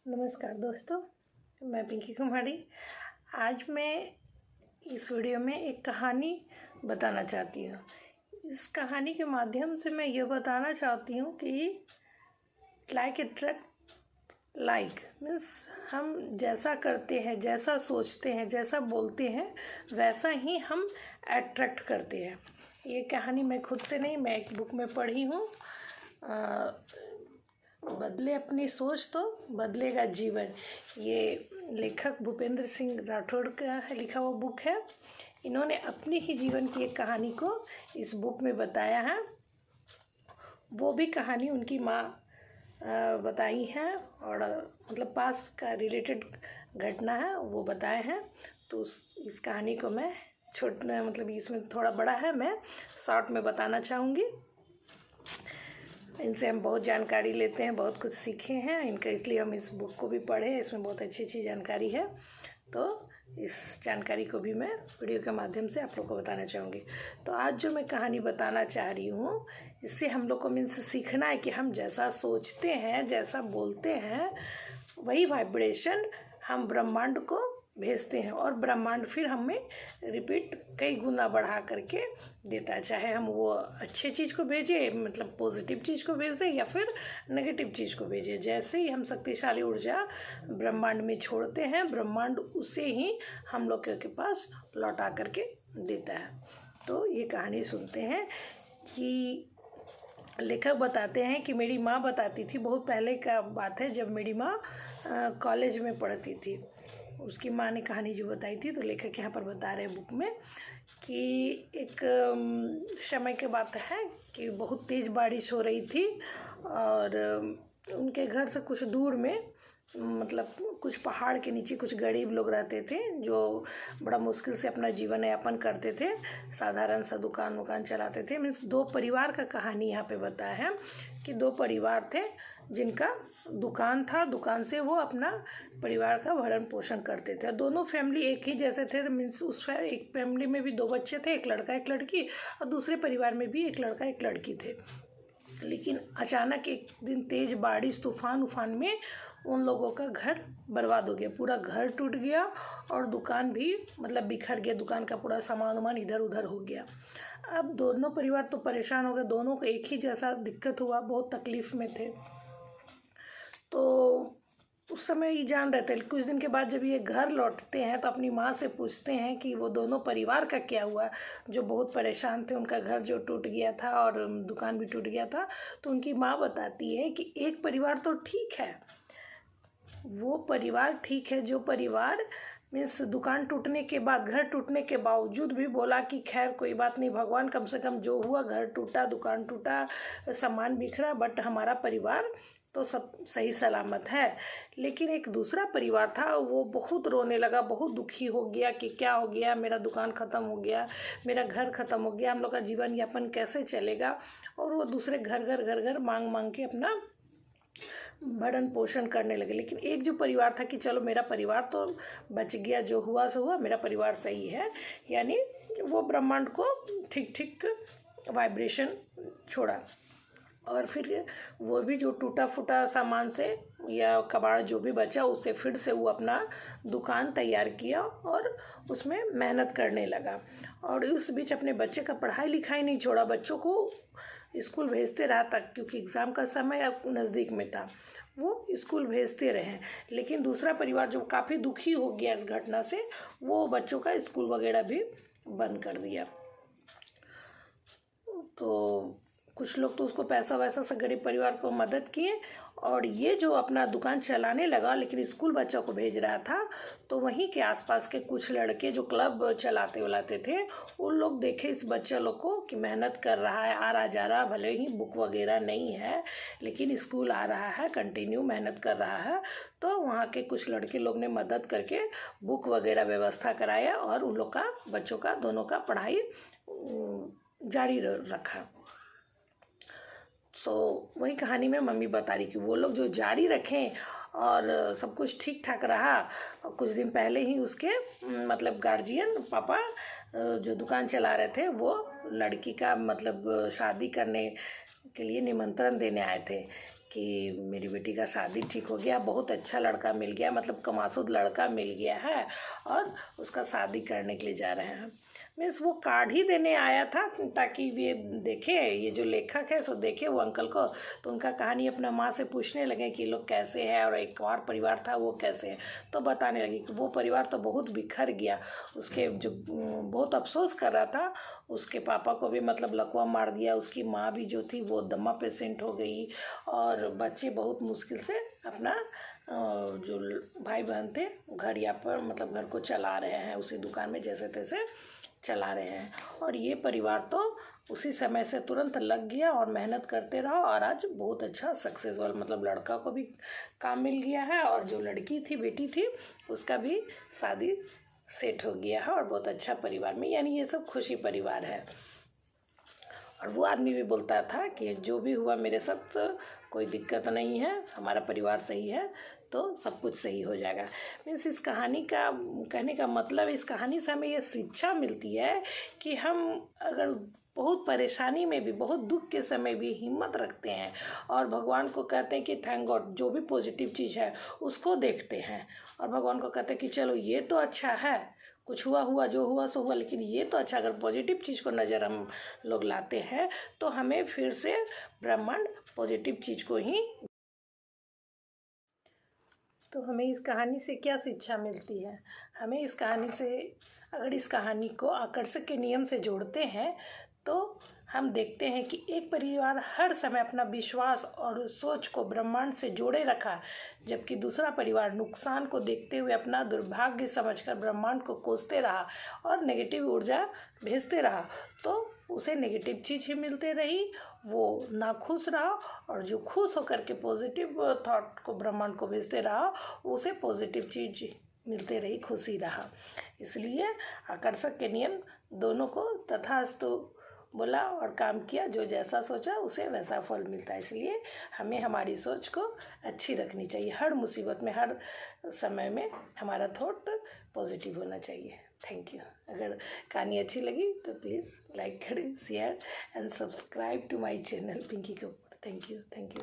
नमस्कार दोस्तों, मैं पिंकी कुमारी। आज मैं इस वीडियो में एक कहानी बताना चाहती हूँ। इस कहानी के माध्यम से मैं ये बताना चाहती हूँ कि लाइक अट्रैक्ट लाइक मीन्स हम जैसा करते हैं, जैसा सोचते हैं, जैसा बोलते हैं, वैसा ही हम अट्रैक्ट करते हैं। ये कहानी मैं खुद से नहीं, मैं एक बुक में पढ़ी हूँ। बदले अपनी सोच तो बदलेगा जीवन। ये लेखक भूपेंद्र सिंह राठौड़ का लिखा हुआ बुक है। इन्होंने अपनी ही जीवन की एक कहानी को इस बुक में बताया है। वो भी कहानी उनकी माँ बताई है और मतलब पास का रिलेटेड घटना है, वो बताए हैं। तो इस कहानी को मैं छोटा मतलब इसमें थोड़ा बड़ा है, मैं शॉर्ट में बताना चाहूँगी। इनसे हम बहुत जानकारी लेते हैं, बहुत कुछ सीखे हैं इनका, इसलिए हम इस बुक को भी पढ़े। इसमें बहुत अच्छी अच्छी जानकारी है, तो इस जानकारी को भी मैं वीडियो के माध्यम से आप लोग को बताना चाहूँगी। तो आज जो मैं कहानी बताना चाह रही हूँ, इससे हम लोग को मीन्स सीखना है कि हम जैसा सोचते हैं, जैसा बोलते हैं, वही वाइब्रेशन हम ब्रह्मांड को भेजते हैं और ब्रह्मांड फिर हमें रिपीट कई गुना बढ़ा करके देता है। चाहे हम वो अच्छे चीज़ को भेजें, मतलब पॉजिटिव चीज़ को भेजें, या फिर नेगेटिव चीज़ को भेजें। जैसे ही हम शक्तिशाली ऊर्जा ब्रह्मांड में छोड़ते हैं, ब्रह्मांड उसे ही हम लोग के पास लौटा करके देता है। तो ये कहानी सुनते हैं कि लेखक बताते हैं कि मेरी माँ बताती थी, बहुत पहले का बात है, जब मेरी माँ कॉलेज में पढ़ती थी। उसकी माँ ने कहानी जो बताई थी, तो लेखक यहाँ पर बता रहे हैं बुक में कि एक समय की बात है कि बहुत तेज़ बारिश हो रही थी और उनके घर से कुछ दूर में मतलब कुछ पहाड़ के नीचे कुछ गरीब लोग रहते थे, जो बड़ा मुश्किल से अपना जीवन यापन करते थे, साधारण सा दुकान वुकान चलाते थे। मीन्स दो परिवार का कहानी यहाँ पे बताया है कि दो परिवार थे जिनका दुकान था, दुकान से वो अपना परिवार का भरण पोषण करते थे। दोनों फैमिली एक ही जैसे थे, मीन्स उस एक फैमिली में भी दो बच्चे थे, एक लड़का एक लड़की, और दूसरे परिवार में भी एक लड़का एक लड़की थे। लेकिन अचानक एक दिन तेज़ बारिश तूफान उफान में उन लोगों का घर बर्बाद हो गया, पूरा घर टूट गया और दुकान भी मतलब बिखर गया, दुकान का पूरा सामान वामान इधर उधर हो गया। अब दोनों परिवार तो परेशान हो गए, दोनों को एक ही जैसा दिक्कत हुआ, बहुत तकलीफ़ में थे। तो उस समय ये जान रहे थे। कुछ दिन के बाद जब ये घर लौटते हैं तो अपनी माँ से पूछते हैं कि वो दोनों परिवार का क्या हुआ, जो बहुत परेशान थे, उनका घर जो टूट गया था और दुकान भी टूट गया था। तो उनकी माँ बताती है कि एक परिवार तो ठीक है, वो परिवार ठीक है जो परिवार मीन्स दुकान टूटने के बाद, घर टूटने के बावजूद भी बोला कि खैर कोई बात नहीं, भगवान कम से कम जो हुआ, घर टूटा, दुकान टूटा, सामान बिखरा, बट हमारा परिवार तो सब सही सलामत है। लेकिन एक दूसरा परिवार था, वो बहुत रोने लगा, बहुत दुखी हो गया कि क्या हो गया, मेरा दुकान ख़त्म हो गया, मेरा घर ख़त्म हो गया, हम लोग का जीवन यापन कैसे चलेगा। और वो दूसरे घर घर मांग मांग के अपना भरण पोषण करने लगे। लेकिन एक जो परिवार था कि चलो मेरा परिवार तो बच गया, जो हुआ सो हुआ, मेरा परिवार सही है, यानी वो ब्रह्मांड को ठीक ठीक वाइब्रेशन छोड़ा। और फिर वो भी जो टूटा फूटा सामान से या कबाड़ जो भी बचा, उससे फिर से वो अपना दुकान तैयार किया और उसमें मेहनत करने लगा। और उस बीच अपने बच्चे का पढ़ाई लिखाई नहीं छोड़ा, बच्चों को स्कूल भेजते रहा तक, क्योंकि एग्ज़ाम का समय अब नज़दीक में था, वो स्कूल भेजते रहे। लेकिन दूसरा परिवार जो काफ़ी दुखी हो गया इस घटना से, वो बच्चों का स्कूल वगैरह भी बंद कर दिया। तो कुछ लोग तो उसको पैसा वैसा से गरीब परिवार को मदद किए, और ये जो अपना दुकान चलाने लगा लेकिन स्कूल बच्चों को भेज रहा था, तो वहीं के आसपास के कुछ लड़के जो क्लब चलाते वलाते थे, उन लोग देखे इस बच्चे लोग को कि मेहनत कर रहा है, आ रहा जा रहा, भले ही बुक वगैरह नहीं है लेकिन स्कूल आ रहा है, कंटिन्यू मेहनत कर रहा है। तो वहाँ के कुछ लड़के लोग ने मदद करके बुक वगैरह व्यवस्था कराया और उन लोग का, बच्चों का, दोनों का पढ़ाई जारी रखा। तो वही कहानी में मम्मी बता रही कि वो लोग जो जारी रखें और सब कुछ ठीक ठाक रहा। कुछ दिन पहले ही उसके मतलब गार्जियन पापा जो दुकान चला रहे थे, वो लड़की का मतलब शादी करने के लिए निमंत्रण देने आए थे कि मेरी बेटी का शादी ठीक हो गया, बहुत अच्छा लड़का मिल गया, मतलब कमासुद लड़का मिल गया है और उसका शादी करने के लिए जा रहे हैं। मीन्स वो कार्ड ही देने आया था ताकि ये देखे, ये जो लेखक है सो देखे वो अंकल को, तो उनका कहानी अपना माँ से पूछने लगे कि लोग कैसे हैं और एक और परिवार था वो कैसे है। तो बताने लगी कि वो परिवार तो बहुत बिखर गया, उसके जो बहुत अफसोस कर रहा था, उसके पापा को भी मतलब लकवा मार दिया, उसकी माँ भी जो थी वो दमा पेशेंट हो गई और बच्चे बहुत मुश्किल से अपना जो भाई बहन थे घर या पर मतलब घर को चला रहे हैं, उसी दुकान में जैसे तैसे चला रहे हैं। और ये परिवार तो उसी समय से तुरंत लग गया और मेहनत करते रहो और आज बहुत अच्छा सक्सेसफुल, मतलब लड़का को भी काम मिल गया है और जो लड़की थी बेटी थी उसका भी शादी सेट हो गया है और बहुत अच्छा परिवार में, यानी ये सब खुशी परिवार है। और वो आदमी भी बोलता था कि जो भी हुआ मेरे साथ कोई दिक्कत नहीं है, हमारा परिवार सही है तो सब कुछ सही हो जाएगा। मीन्स इस कहानी का कहने का मतलब, इस कहानी से हमें ये शिक्षा मिलती है कि हम अगर बहुत परेशानी में भी, बहुत दुख के समय भी हिम्मत रखते हैं और भगवान को कहते हैं कि थैंक गॉड, जो भी पॉजिटिव चीज़ है उसको देखते हैं और भगवान को कहते हैं कि चलो ये तो अच्छा है, कुछ हुआ जो हुआ सो हुआ, लेकिन ये तो अच्छा, अगर पॉजिटिव चीज़ को नज़र हम लोग लाते हैं तो हमें फिर से ब्रह्मांड पॉजिटिव चीज़ को ही। तो हमें इस कहानी से क्या शिक्षा मिलती है? हमें इस कहानी से, अगर इस कहानी को आकर्षक के नियम से जोड़ते हैं तो हम देखते हैं कि एक परिवार हर समय अपना विश्वास और सोच को ब्रह्मांड से जोड़े रखा, जबकि दूसरा परिवार नुकसान को देखते हुए अपना दुर्भाग्य समझकर ब्रह्मांड को कोसते रहा और नेगेटिव ऊर्जा भेजते रहा, तो उसे नेगेटिव चीज़ ही मिलते रही, वो नाखुश रहा, और जो खुश होकर के पॉजिटिव थॉट को ब्रह्मांड को भेजते रहा उसे पॉजिटिव चीज़ मिलते रही, खुशी रहा। इसलिए आकर्षक के नियम दोनों को तथास्तु बोला और काम किया, जो जैसा सोचा उसे वैसा फल मिलता है। इसलिए हमें हमारी सोच को अच्छी रखनी चाहिए, हर मुसीबत में, हर समय में हमारा थॉट पॉजिटिव होना चाहिए। Thank you. अगर कहानी अच्छी लगी तो प्लीज़ लाइक करें, share and subscribe to my channel Pinki Kapoor. Thank you.